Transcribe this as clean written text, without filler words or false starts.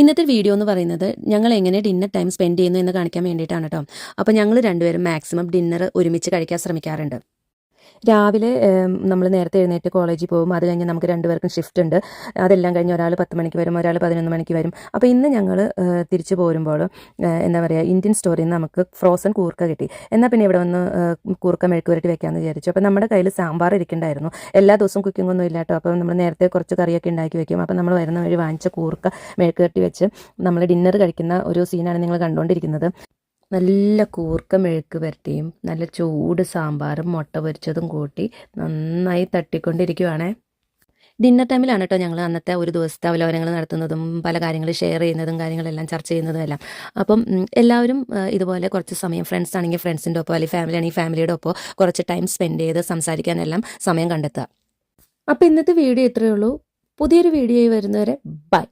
ഇന്നത്തെ വീഡിയോ എന്ന് പറയുന്നത് ഞങ്ങൾ എങ്ങനെ ഡിന്നർ ടൈം സ്പെൻഡ് ചെയ്യുന്നു എന്ന് കാണിക്കാൻ വേണ്ടിയിട്ടാണ് കേട്ടോ. അപ്പോൾ ഞങ്ങൾ രണ്ടുപേരും മാക്സിമം ഡിന്നർ ഒരുമിച്ച് കഴിക്കാൻ ശ്രമിക്കാറുണ്ട്. രാവിലെ നമ്മൾ നേരത്തെ എഴുന്നേറ്റ് കോളേജിൽ പോകും. അത് കഴിഞ്ഞ് നമുക്ക് രണ്ടുപേർക്കും ഷിഫ്റ്റ് ഉണ്ട്. അതെല്ലാം കഴിഞ്ഞ് ഒരാൾ 10 മണിക്ക് വരും, ഒരാൾ 11 മണിക്ക് വരും. അപ്പോൾ ഇന്ന് ഞങ്ങൾ തിരിച്ചു പോരുമ്പോൾ എന്താ പറയുക, ഇന്ത്യൻ സ്റ്റോറിൽ നിന്ന് നമുക്ക് ഫ്രോസൺ കൂർക്ക കിട്ടി. എന്നാൽ പിന്നെ ഇവിടെ വന്ന് കൂർക്ക മെഴുക്ക് പുരട്ടി വെക്കാമെന്ന് വിചാരിച്ചു. അപ്പോൾ നമ്മുടെ കയ്യിൽ സാമ്പാർ ഇരിക്കണ്ടായിരുന്നു. എല്ലാ ദിവസവും കുക്കിംഗ് ഒന്നും ഇല്ല കേട്ടോ. അപ്പോൾ നമ്മൾ നേരത്തെ കുറച്ച് കറിയൊക്കെ ഉണ്ടാക്കി വെക്കും. അപ്പോൾ നമ്മൾ വരുന്ന വഴി വാങ്ങിച്ച കൂർക്ക മെഴുക്ക് പുരട്ടി വെച്ച് നമ്മൾ ഡിന്നർ കഴിക്കുന്ന ഒരു സീനാണ് നിങ്ങൾ കണ്ടുകൊണ്ടിരിക്കുന്നത്. നല്ല കൂർക്ക മെഴുക്ക് പുരട്ടിയും നല്ല ചൂട് സാമ്പാറും മുട്ട പൊരിച്ചതും കൂട്ടി നന്നായി തട്ടിക്കൊണ്ടിരിക്കുവാണേ. ഡിന്നർ ടൈമിലാണ് കേട്ടോ ഞങ്ങൾ അന്നത്തെ ഒരു ദിവസത്തെ അവലോകനങ്ങൾ നടത്തുന്നതും പല കാര്യങ്ങൾ ഷെയർ ചെയ്യുന്നതും കാര്യങ്ങളെല്ലാം ചർച്ച ചെയ്യുന്നതും എല്ലാം. അപ്പം എല്ലാവരും ഇതുപോലെ കുറച്ച് സമയം, ഫ്രണ്ട്സ് ആണെങ്കിൽ ഫ്രണ്ട്സിൻ്റെ ഒപ്പം, അല്ലെങ്കിൽ ഫാമിലി ആണെങ്കിൽ ഫാമിലിയുടെ ഒപ്പം കുറച്ച് ടൈം സ്പെൻഡ് ചെയ്ത് സംസാരിക്കാനെല്ലാം സമയം കണ്ടെത്തുക. അപ്പോൾ ഇന്നത്തെ വീഡിയോ ഇത്രയേ ഉള്ളൂ. പുതിയൊരു വീഡിയോയിൽ വരുന്നവരെ ബൈ.